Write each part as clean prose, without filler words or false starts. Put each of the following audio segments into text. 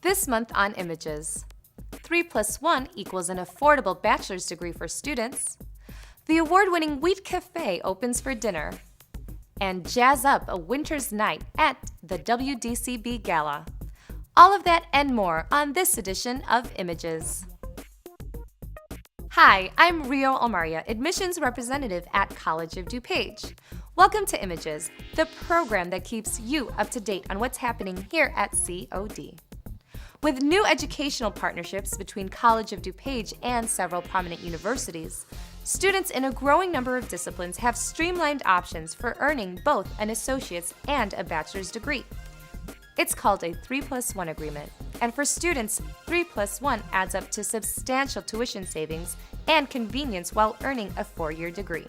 This month on Images, 3+1 equals an affordable bachelor's degree for students. The award-winning Wheat Cafe opens for dinner. And jazz up a winter's night at the WDCB Gala. All of that and more on this edition of Images. Hi, I'm Rio Omaria, admissions representative at College of DuPage. Welcome to Images, the program that keeps you up to date on what's happening here at COD. With new educational partnerships between College of DuPage and several prominent universities, students in a growing number of disciplines have streamlined options for earning both an associate's and a bachelor's degree. It's called a 3+1 agreement, and for students, 3+1 adds up to substantial tuition savings and convenience while earning a 4-year degree.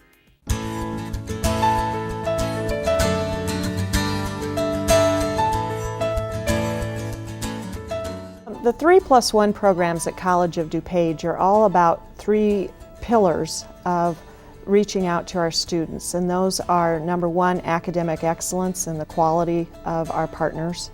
The 3+1 programs at College of DuPage are all about 3 pillars of reaching out to our students, and those are number 1, academic excellence and the quality of our partners.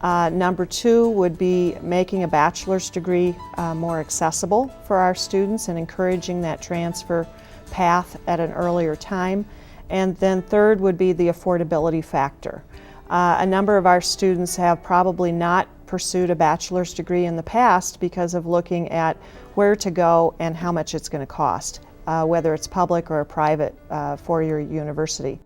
Number 2 would be making a bachelor's degree more accessible for our students and encouraging that transfer path at an earlier time. And then third would be the affordability factor. A number of our students have probably not pursued a bachelor's degree in the past because of looking at where to go and how much it's going to cost, whether it's public or a private 4-year university.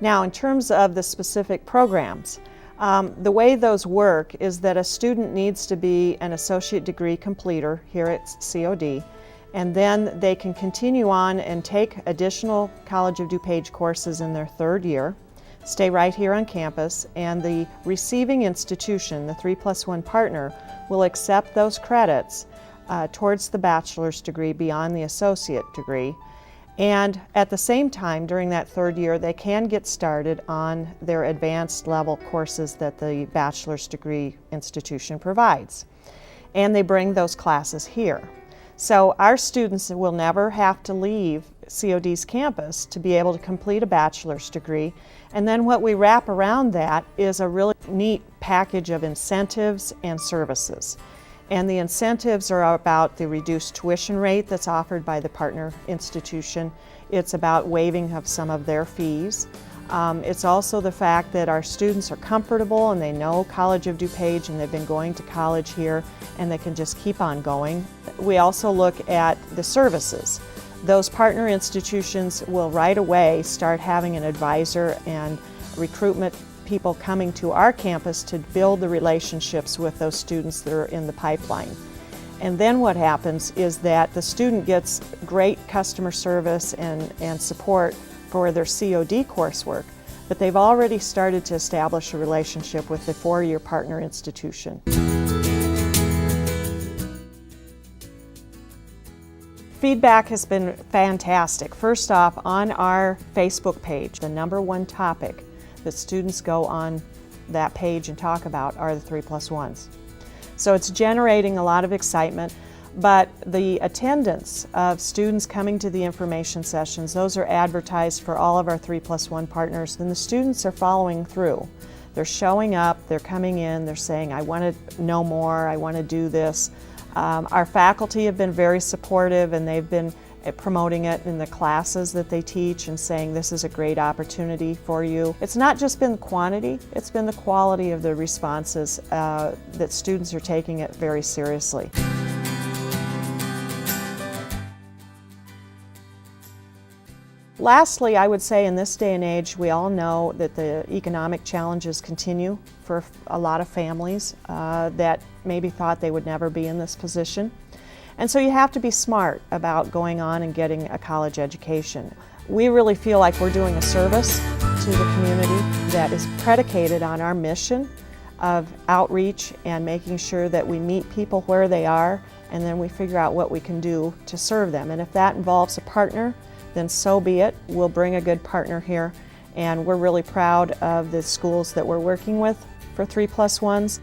Now, in terms of the specific programs, the way those work is that a student needs to be an associate degree completer here at COD, and then they can continue on and take additional College of DuPage courses in their 3rd year, stay right here on campus, and the receiving institution, the 3+1 partner, will accept those credits towards the bachelor's degree beyond the associate degree. And at the same time, during that 3rd year, they can get started on their advanced level courses that the bachelor's degree institution provides. And they bring those classes here. So our students will never have to leave COD's campus to be able to complete a bachelor's degree. And then what we wrap around that is a really neat package of incentives and services. And the incentives are about the reduced tuition rate that's offered by the partner institution. It's about waiving of some of their fees. It's also the fact that our students are comfortable and they know College of DuPage and they've been going to college here and they can just keep on going. We also look at the services. Those partner institutions will right away start having an advisor and recruitment people coming to our campus to build the relationships with those students that are in the pipeline. And then what happens is that the student gets great customer service and support for their COD coursework, but they've already started to establish a relationship with the 4-year partner institution. Feedback has been fantastic. First off, on our Facebook page, the #1 topic that students go on that page and talk about are the 3+1s. So it's generating a lot of excitement, but the attendance of students coming to the information sessions, those are advertised for all of our 3+1 partners, and the students are following through. They're showing up, they're coming in, they're saying, I want to know more, I want to do this. Our faculty have been very supportive and they've been promoting it in the classes that they teach and saying this is a great opportunity for you. It's not just been quantity, it's been the quality of the responses that students are taking it very seriously. Lastly, I would say in this day and age, we all know that the economic challenges continue for a lot of families that maybe thought they would never be in this position. And so you have to be smart about going on and getting a college education. We really feel like we're doing a service to the community that is predicated on our mission of outreach and making sure that we meet people where they are, and then we figure out what we can do to serve them. And if that involves a partner, then so be it. We'll bring a good partner here, and we're really proud of the schools that we're working with for 3+1s.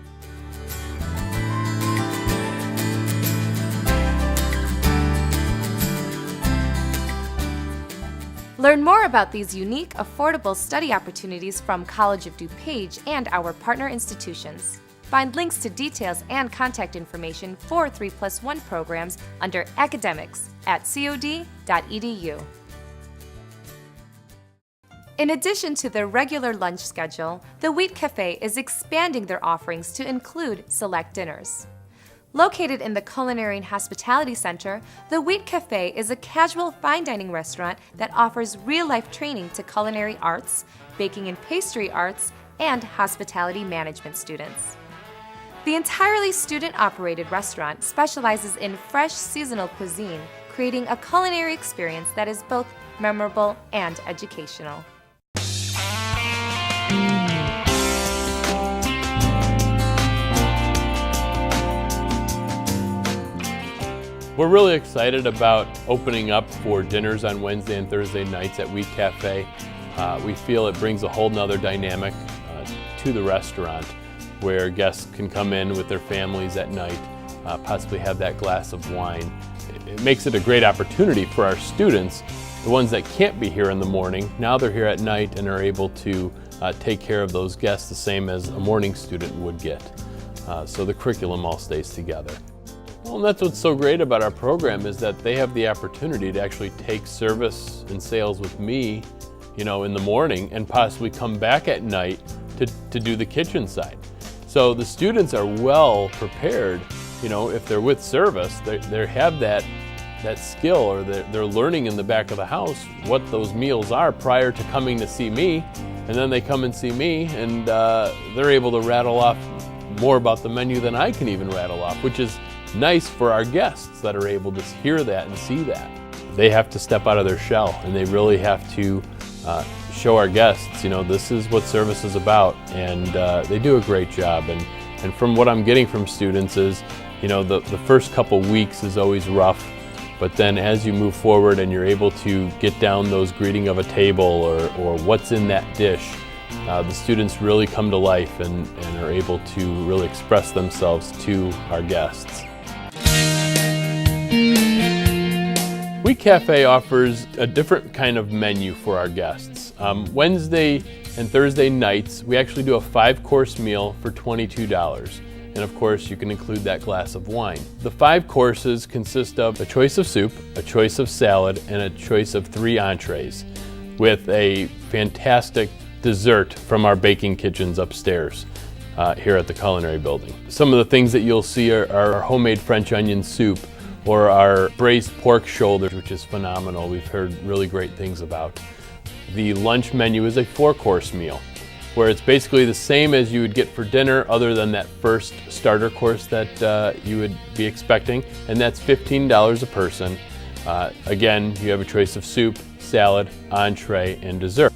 Learn more about these unique, affordable study opportunities from College of DuPage and our partner institutions. Find links to details and contact information for 3+1 programs under Academics at cod.edu. In addition to their regular lunch schedule, the Wheat Cafe is expanding their offerings to include select dinners. Located in the Culinary and Hospitality Center, the Wheat Cafe is a casual fine dining restaurant that offers real-life training to culinary arts, baking and pastry arts, and hospitality management students. The entirely student-operated restaurant specializes in fresh seasonal cuisine, creating a culinary experience that is both memorable and educational. We're really excited about opening up for dinners on Wednesday and Thursday nights at Wheat Cafe. We feel it brings a whole nother dynamic to the restaurant where guests can come in with their families at night, possibly have that glass of wine. It makes it a great opportunity for our students, the ones that can't be here in the morning. Now they're here at night and are able to take care of those guests the same as a morning student would get. So the curriculum all stays together. Well, and that's what's so great about our program is that they have the opportunity to actually take service and sales with me, in the morning and possibly come back at night to do the kitchen side. So the students are well prepared, if they're with service, they have that skill, or they're learning in the back of the house what those meals are prior to coming to see me, and then they come and see me and they're able to rattle off more about the menu than I can even rattle off, which is nice for our guests that are able to hear that and see that. They have to step out of their shell and they really have to show our guests, this is what service is about, and they do a great job. And from what I'm getting from students is, the first couple weeks is always rough, but then as you move forward and you're able to get down those greeting of a table or what's in that dish, the students really come to life and are able to really express themselves to our guests. Wheat Cafe offers a different kind of menu for our guests. Wednesday and Thursday nights, we actually do a 5-course meal for $22. And of course, you can include that glass of wine. The 5 courses consist of a choice of soup, a choice of salad, and a choice of 3 entrees, with a fantastic dessert from our baking kitchens upstairs here at the Culinary Building. Some of the things that you'll see are our homemade French onion soup, or our braised pork shoulder, which is phenomenal. We've heard really great things about. The lunch menu is a 4-course meal, where it's basically the same as you would get for dinner, other than that first starter course that you would be expecting, and that's $15 a person. Again, you have a choice of soup, salad, entree, and dessert.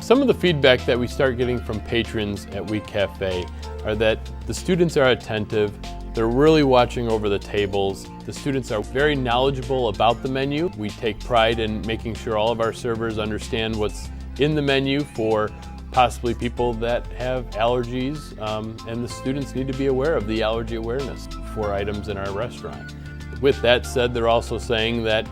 Some of the feedback that we start getting from patrons at Wheat Cafe are that the students are attentive, they're really watching over the tables, the students are very knowledgeable about the menu. We take pride in making sure all of our servers understand what's in the menu for possibly people that have allergies, and the students need to be aware of the allergy awareness for items in our restaurant. With that said, they're also saying that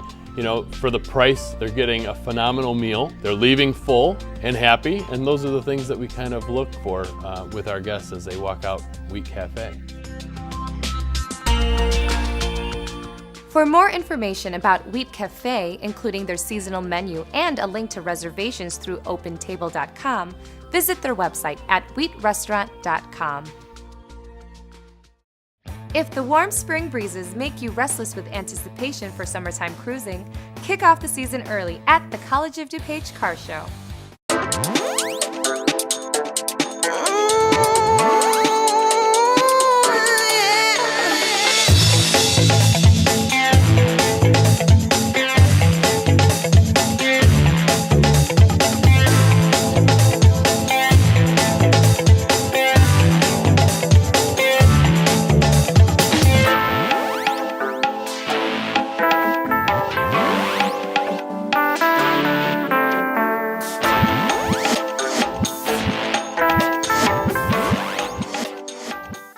for the price, they're getting a phenomenal meal. They're leaving full and happy, and those are the things that we kind of look for with our guests as they walk out Wheat Cafe. For more information about Wheat Cafe, including their seasonal menu and a link to reservations through opentable.com, visit their website at wheatrestaurant.com. If the warm spring breezes make you restless with anticipation for summertime cruising, kick off the season early at the College of DuPage Car Show.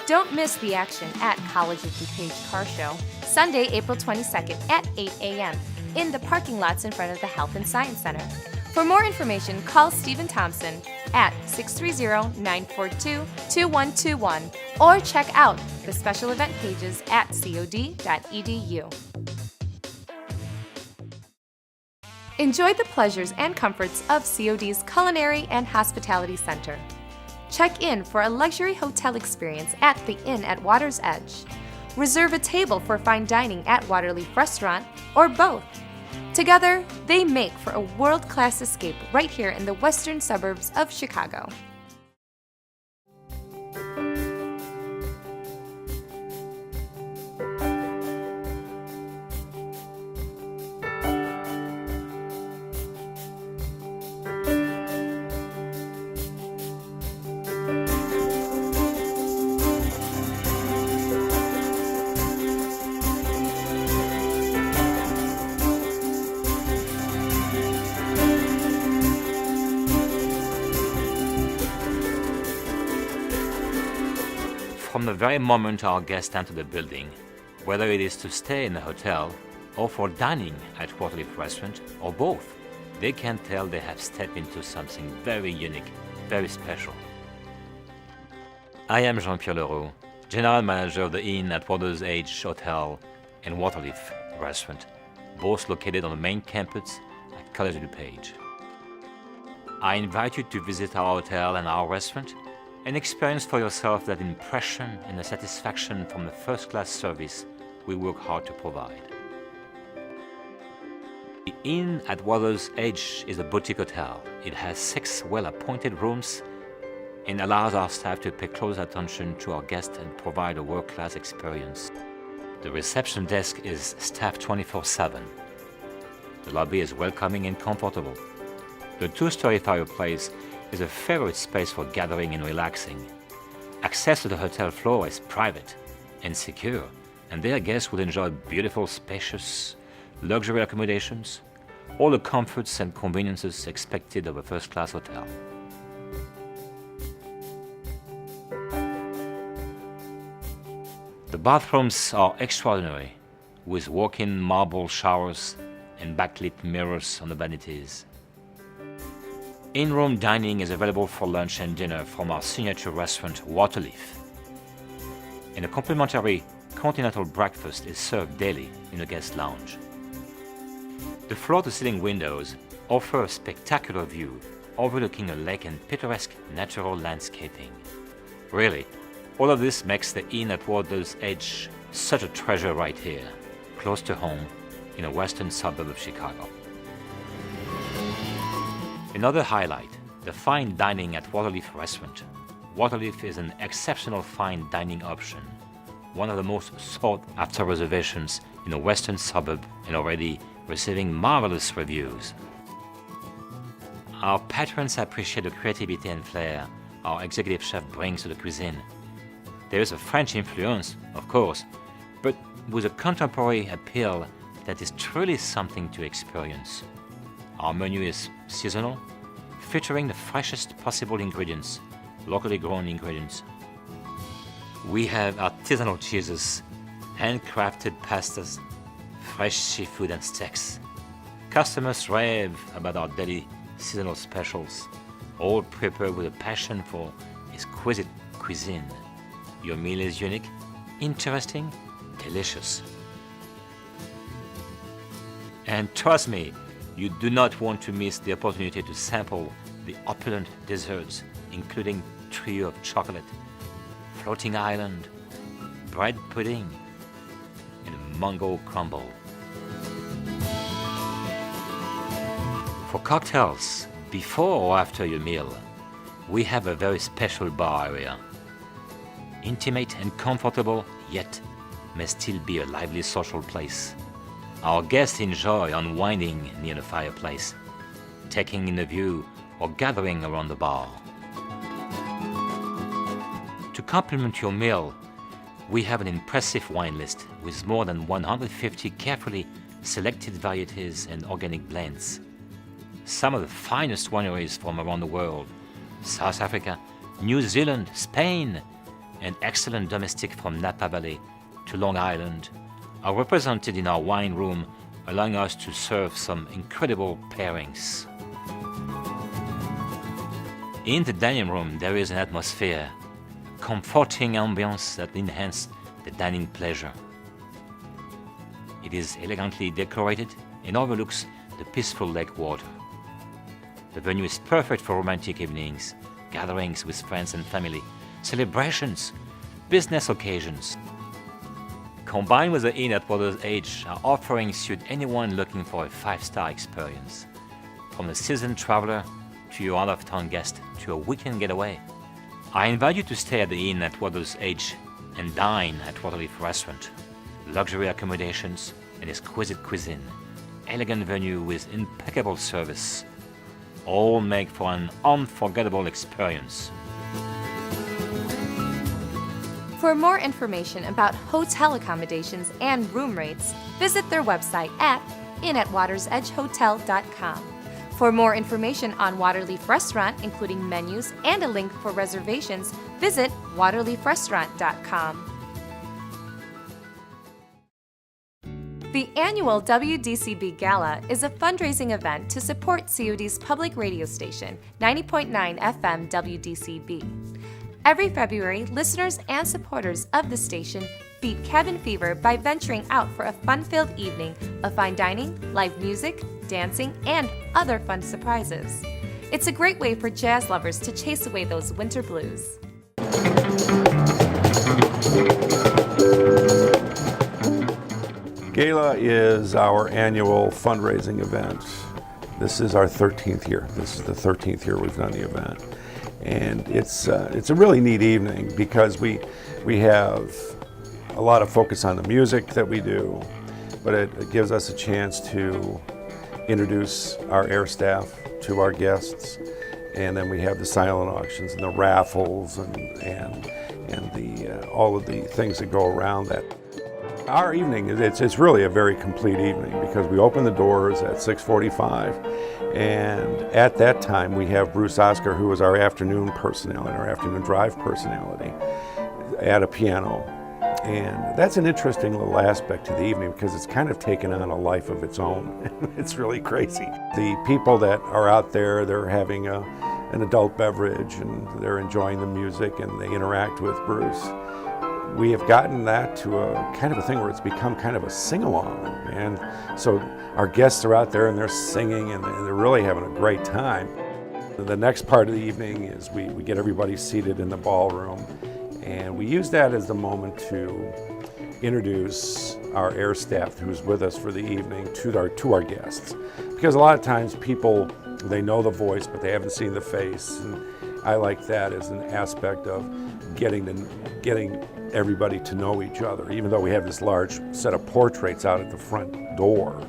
Don't miss the action at College of DuPage Car Show, Sunday, April 22nd at 8 a.m. in the parking lots in front of the Health and Science Center. For more information, call Stephen Thompson at 630-942-2121 or check out the special event pages at cod.edu. Enjoy the pleasures and comforts of COD's Culinary and Hospitality Center. Check in for a luxury hotel experience at the Inn at Water's Edge. Reserve a table for fine dining at Waterleaf Restaurant, or both. Together, they make for a world-class escape right here in the western suburbs of Chicago. From the very moment our guests enter the building, whether it is to stay in a hotel or for dining at Waterleaf Restaurant or both, they can tell they have stepped into something very unique, very special. I am Jean-Pierre Leroux, General Manager of the Inn at Water's Edge Hotel and Waterleaf Restaurant, both located on the main campus at College of DuPage. I invite you to visit our hotel and our restaurant and experience for yourself that impression and the satisfaction from the first-class service we work hard to provide. The Inn at Water's Edge is a boutique hotel. It has 6 well-appointed rooms and allows our staff to pay close attention to our guests and provide a world-class experience. The reception desk is staffed 24/7. The lobby is welcoming and comfortable. The 2-story fireplace is a favorite space for gathering and relaxing. Access to the hotel floor is private and secure, and their guests will enjoy beautiful, spacious, luxury accommodations, all the comforts and conveniences expected of a first-class hotel. The bathrooms are extraordinary, with walk-in marble showers and backlit mirrors on the vanities. In-room dining is available for lunch and dinner from our signature restaurant, Waterleaf. And a complimentary continental breakfast is served daily in the guest lounge. The floor-to-ceiling windows offer a spectacular view overlooking a lake and picturesque natural landscaping. Really, all of this makes the Inn at Water's Edge such a treasure right here, close to home in a western suburb of Chicago. Another highlight, the fine dining at Waterleaf Restaurant. Waterleaf is an exceptional fine dining option, one of the most sought-after reservations in a western suburb and already receiving marvelous reviews. Our patrons appreciate the creativity and flair our executive chef brings to the cuisine. There is a French influence, of course, but with a contemporary appeal that is truly something to experience. Our menu is seasonal, featuring the freshest possible ingredients, locally grown ingredients. We have artisanal cheeses, handcrafted pastas, fresh seafood and steaks. Customers rave about our daily seasonal specials, all prepared with a passion for exquisite cuisine. Your meal is unique, interesting, delicious. And trust me, you do not want to miss the opportunity to sample the opulent desserts, including trio of chocolate, floating island, bread pudding, and mango crumble. For cocktails, before or after your meal, we have a very special bar area. Intimate and comfortable, yet may still be a lively social place. Our guests enjoy unwinding near the fireplace, taking in the view or gathering around the bar. To complement your meal, we have an impressive wine list with more than 150 carefully selected varieties and organic blends. Some of the finest wineries from around the world, South Africa, New Zealand, Spain, and excellent domestic from Napa Valley to Long Island are represented in our wine room, allowing us to serve some incredible pairings. In the dining room, there is an atmosphere, a comforting ambience that enhances the dining pleasure. It is elegantly decorated and overlooks the peaceful lake water. The venue is perfect for romantic evenings, gatherings with friends and family, celebrations, business occasions. Combined with the Inn at Water's Edge, our offerings suit anyone looking for a 5-star experience. From a seasoned traveler to your out-of-town guest to a weekend getaway. I invite you to stay at the Inn at Water's Edge and dine at Waterleaf Restaurant. Luxury accommodations and exquisite cuisine, elegant venue with impeccable service, all make for an unforgettable experience. For more information about hotel accommodations and room rates, visit their website at inatwatersedgehotel.com. For more information on Waterleaf Restaurant, including menus and a link for reservations, visit waterleafrestaurant.com. The annual WDCB Gala is a fundraising event to support COD's public radio station, 90.9 FM WDCB. Every February, listeners and supporters of the station beat cabin fever by venturing out for a fun-filled evening of fine dining, live music, dancing, and other fun surprises. It's a great way for jazz lovers to chase away those winter blues. Gala is our annual fundraising event. This is our 13th year. This is the 13th year we've done the event. And it's a really neat evening because we have a lot of focus on the music that we do, but it gives us a chance to introduce our air staff to our guests, and then we have the silent auctions and the raffles and the all of the things that go around that. Our evening, it's really a very complete evening because we open the doors at 6:45, and at that time we have Bruce Oscar, who is our afternoon personality, our afternoon drive personality, at a piano. And that's an interesting little aspect to the evening because it's kind of taken on a life of its own. It's really crazy. The people that are out there, they're having an adult beverage and they're enjoying the music and they interact with Bruce. We have gotten that to a kind of a thing where it's become kind of a sing-along. And so our guests are out there and they're singing and they're really having a great time. The next part of the evening is we get everybody seated in the ballroom. And we use that as the moment to introduce our air staff who's with us for the evening to our guests. Because a lot of times people, they know the voice, but they haven't seen the face. And I like that as an aspect of getting everybody to know each other. Even though we have this large set of portraits out at the front door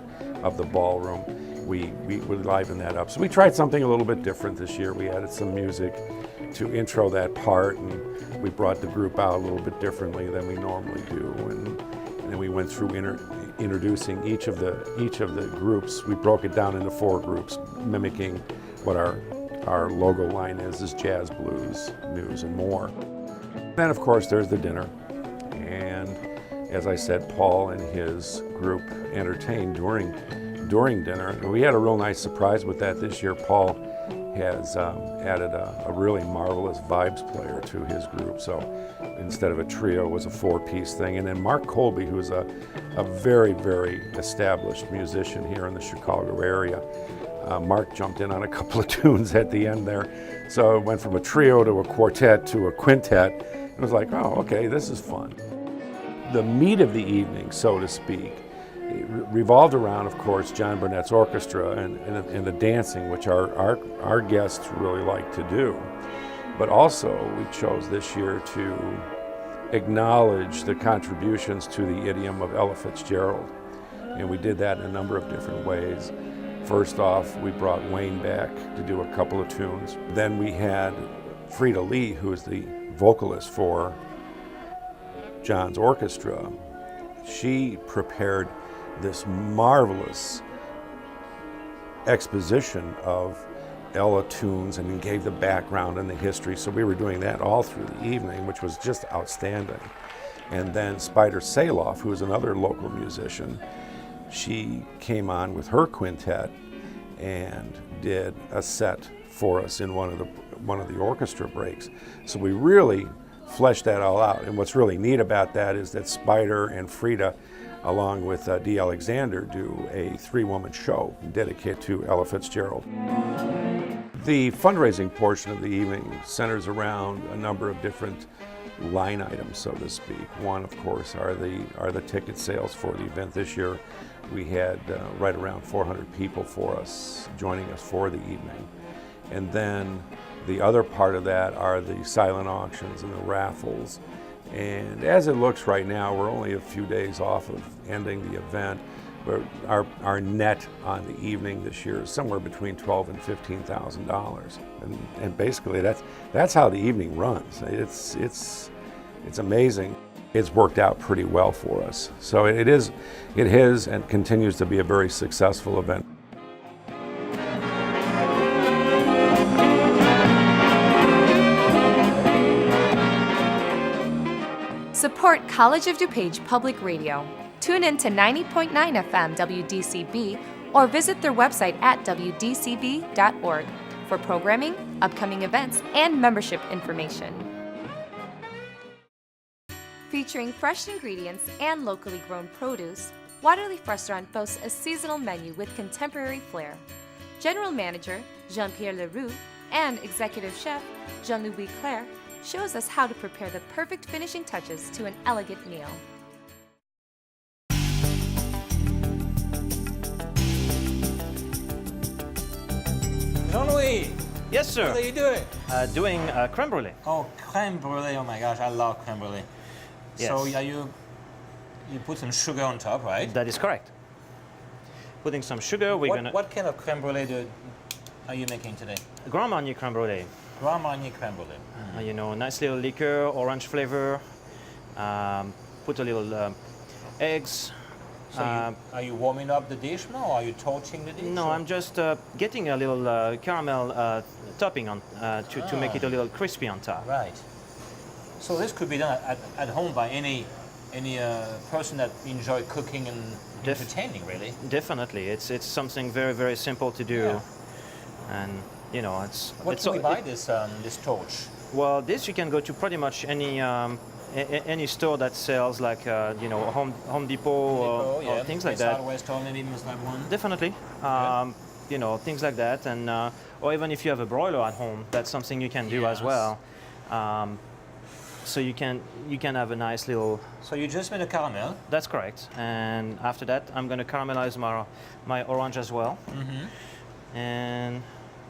of the ballroom, we liven that up. So we tried something a little bit different this year. We added some music to intro that part, and we brought the group out a little bit differently than we normally do, and then we went through introducing each of the groups. We broke it down into 4 groups, mimicking what our logo line is jazz, blues, news, and more. Then of course there's the dinner, and as I said, Paul and his group entertained during dinner, and we had a real nice surprise with that this year. Paul has added a really marvelous vibes player to his group. So instead of a trio, it was a 4-piece thing. And then Mark Colby, who is a very, very established musician here in the Chicago area, Mark jumped in on a couple of tunes at the end there. So it went from a trio to a quartet to a quintet. It was like, oh, okay, this is fun. The meat of the evening, so to speak, revolved around, of course, John Burnett's orchestra and the dancing, which our guests really like to do. But also, we chose this year to acknowledge the contributions to the idiom of Ella Fitzgerald. And we did that in a number of different ways. First off, we brought Wayne back to do a couple of tunes. Then we had Frida Lee, who is the vocalist for John's orchestra. She prepared this marvelous exposition of Ella tunes and gave the background and the history. So we were doing that all through the evening, which was just outstanding. And then Spider Saloff, who is another local musician, she came on with her quintet and did a set for us in one one of the orchestra breaks. So we really fleshed that all out. And what's really neat about that is that Spider and Frida, along with Dee Alexander, do a 3-woman show dedicated to Ella Fitzgerald. The fundraising portion of the evening centers around a number of different line items, so to speak. One, of course, are the ticket sales for the event. This year we had right around 400 people joining us for the evening. And then the other part of that are the silent auctions and the raffles. And as it looks right now, we're only a few days off of ending the event, but our net on the evening this year is somewhere between $12,000 and $15,000. And basically that's how the evening runs. It's amazing. It's worked out pretty well for us. So it is and continues to be a very successful event. Support College of DuPage Public Radio. Tune in to 90.9 FM WDCB or visit their website at WDCB.org for programming, upcoming events, and membership information. Featuring fresh ingredients and locally grown produce, Waterleaf Restaurant boasts a seasonal menu with contemporary flair. General Manager Jean-Pierre Leroux and Executive Chef Jean-Louis Claire shows us how to prepare the perfect finishing touches to an elegant meal. Jean-Louis! Yes, sir. What are you doing? Doing creme brulee. Oh, creme brulee. Oh my gosh, I love creme brulee. Yes. So you put some sugar on top, right? That is correct. Putting some sugar, What kind of creme brulee are you making today? Grand Marnier creme brulee. Grand Marnier creme brulee. You know, nice little liquor, orange flavor. Put a little eggs. So are you warming up the dish now, or are you torching the dish? No, or? I'm just getting a little caramel topping on to make it a little crispy on top. Right. So this could be done at home by any person that enjoy cooking and entertaining, really. Definitely, it's something very, very simple to do, Yeah. and you know it's. What can we buy this torch? Well, this you can go to pretty much any store that sells like you know Home Depot or things like that. Hardware store, maybe must have one. Definitely, you know, things like that, and or even if you have a broiler at home, that's something you can do as well. So you can have a nice little. So you just made a caramel. That's correct, and after that, I'm going to caramelize my orange as well, and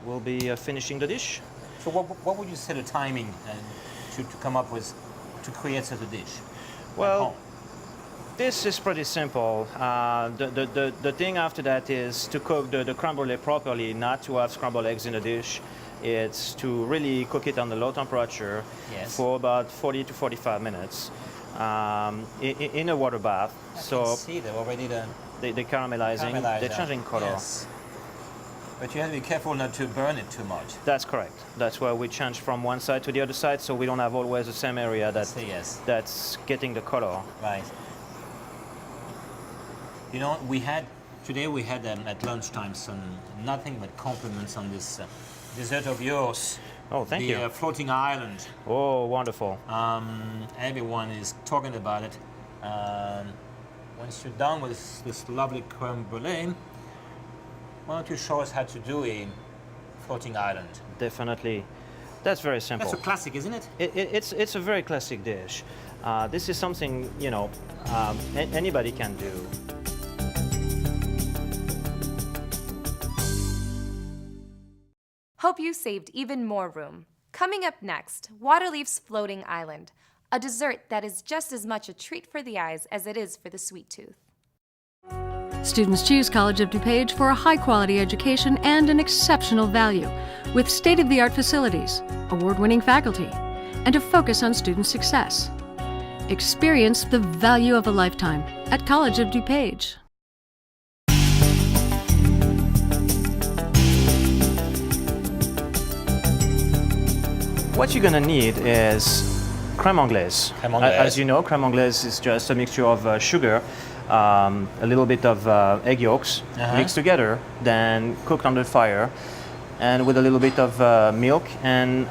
we'll be finishing the dish. So what would you say the timing to come up with to create such a dish? Well, this is pretty simple. The thing after that is to cook the creme brulee properly, not to have scrambled eggs in the dish. It's to really cook it on the low temperature for about 40 to 45 minutes in a water bath. I can see they're already they're caramelizing, they're changing color. Yes. But you have to be careful not to burn it too much. That's correct. That's why we change from one side to the other side, so we don't have always the same area that's getting the color. Right. You know, today we had at lunchtime nothing but compliments on this dessert of yours. Oh, thank you. The floating island. Oh, wonderful. Everyone is talking about it. Once you're done with this lovely creme brulee, why don't you show us how to do a floating island? Definitely. That's very simple. That's a classic, isn't it? It's a very classic dish. This is something, you know, anybody can do. Hope you saved even more room. Coming up next, Waterleaf's Floating Island, a dessert that is just as much a treat for the eyes as it is for the sweet tooth. Students choose College of DuPage for a high-quality education and an exceptional value, with state-of-the-art facilities, award-winning faculty, and a focus on student success. Experience the value of a lifetime at College of DuPage. What you're gonna need is crème anglaise. Crème anglaise. As you know, crème anglaise is just a mixture of sugar, a little bit of egg yolks mixed together, then cooked on the fire, and with a little bit of milk and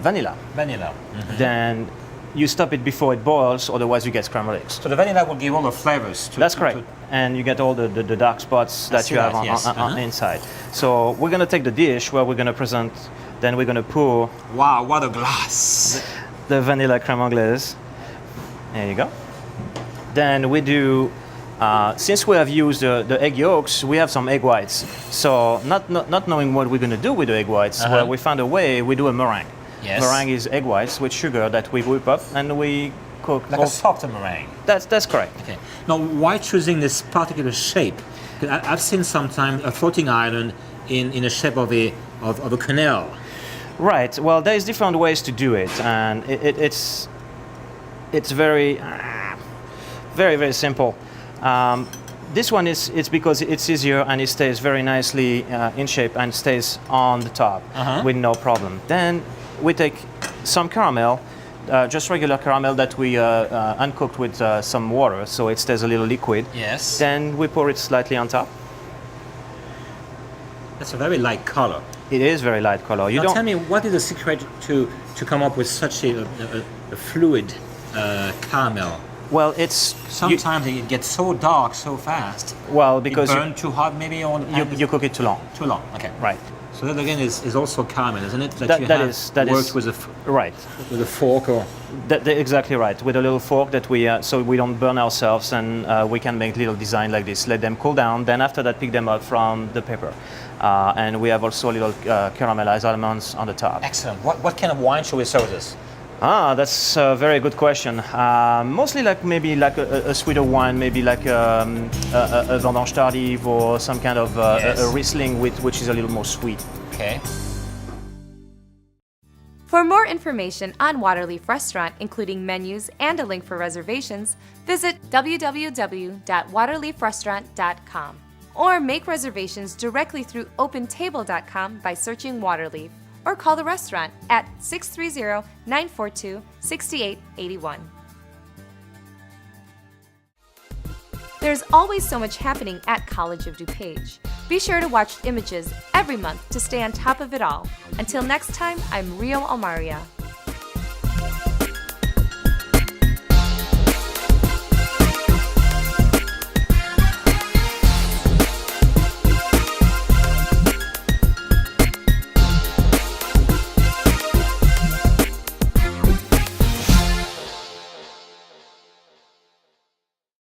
vanilla. Vanilla. Then you stop it before it boils, otherwise you get scrambled eggs. So the vanilla will give all the flavors. That's correct. And you get all the dark spots that you have on inside. So we're going to take the dish where we're going to present, then we're going to pour. Wow, what a glass! The vanilla crème anglaise. There you go. Then we do, since we have used the egg yolks, we have some egg whites. So not knowing what we're going to do with the egg whites, well, we found a way, we do a meringue. Yes. Meringue is egg whites with sugar that we whip up and we cook. Like a softer meringue. That's correct. Okay. Now, why choosing this particular shape? 'Cause I've seen sometimes a floating island in the shape of a canal. Right. Well, there's different ways to do it, and it's very, very simple. This one it's because it's easier and it stays very nicely in shape and stays on the top with no problem. Then we take some caramel, just regular caramel that we uncooked with some water, so it stays a little liquid. Yes. Then we pour it slightly on top. That's a very light color. It is very light color. Now tell me, what is the secret to come up with such a fluid caramel? Well, it's sometimes it gets so dark so fast. Well, because it burns too hot, maybe, or you cook it too long. Too long. Okay. Right. So that again is also caramel, isn't it? That worked with a fork or. Exactly right. With a little fork that we so we don't burn ourselves, and we can make little design like this. Let them cool down. Then after that, pick them up from the paper, and we have also little caramelized almonds on the top. Excellent. What kind of wine should we serve this? That's a very good question. Mostly maybe a sweeter wine, maybe like a Vendange Tardive or some kind of a Riesling which is a little more sweet. Okay. For more information on Waterleaf Restaurant, including menus and a link for reservations, visit www.waterleafrestaurant.com or make reservations directly through opentable.com by searching Waterleaf, or call the restaurant at 630-942-6881. There's always so much happening at College of DuPage. Be sure to watch Images every month to stay on top of it all. Until next time, I'm Rio Almaria.